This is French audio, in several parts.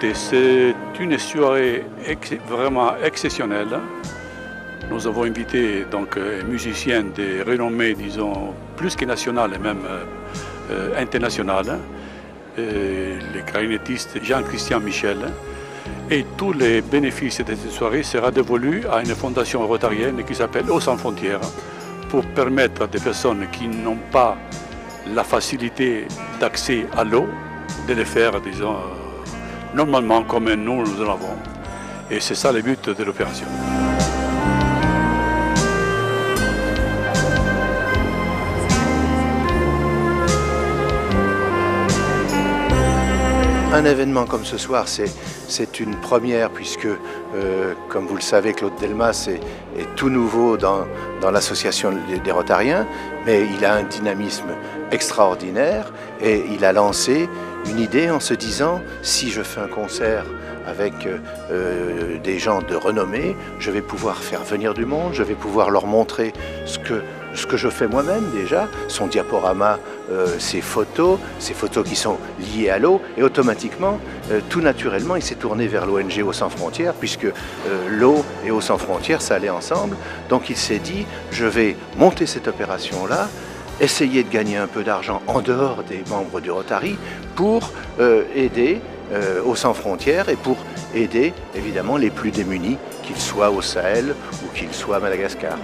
écoutez, c'est une soirée vraiment exceptionnelle. Nous avons invité donc musiciens de renommée, disons, plus que nationale et même internationale. Le clarinettiste Jean-Christian Michel. Et tous les bénéfices de cette soirée seront dévolus à une fondation rotarienne qui s'appelle Eau sans frontières pour permettre à des personnes qui n'ont pas la facilité d'accès à l'eau de le faire, disons, normalement comme nous l'avons. Et c'est ça le but de l'opération. Un événement comme ce soir, c'est une première puisque, comme vous le savez, Claude Delmas est tout nouveau dans l'association des Rotariens, mais il a un dynamisme extraordinaire et il a lancé une idée en se disant si je fais un concert avec des gens de renommée, je vais pouvoir faire venir du monde, je vais pouvoir leur montrer ce que je fais moi-même déjà, son diaporama, ses photos qui sont liées à l'eau, et automatiquement, tout naturellement, il s'est tourné vers l'ONG Eau sans frontières, puisque l'eau et Eau sans frontières, ça allait ensemble. Donc il s'est dit, je vais monter cette opération-là, essayer de gagner un peu d'argent en dehors des membres du Rotary pour aider Eau sans frontières et pour aider évidemment les plus démunis, qu'ils soient au Sahel ou qu'ils soient à Madagascar.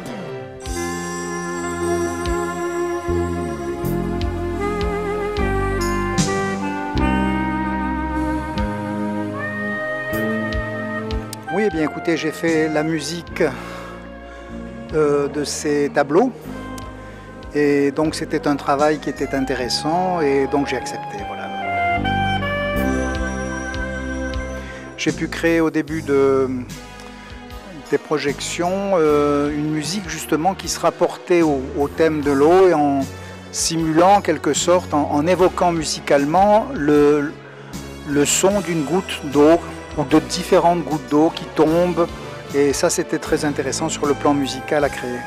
Oui, eh bien écoutez, j'ai fait la musique de ces tableaux et donc c'était un travail qui était intéressant et donc j'ai accepté, voilà. J'ai pu créer au début des projections une musique justement qui se rapportait au thème de l'eau et en simulant en quelque sorte, en évoquant musicalement le son d'une goutte d'eau ou de différentes gouttes d'eau qui tombent, et ça c'était très intéressant sur le plan musical à créer.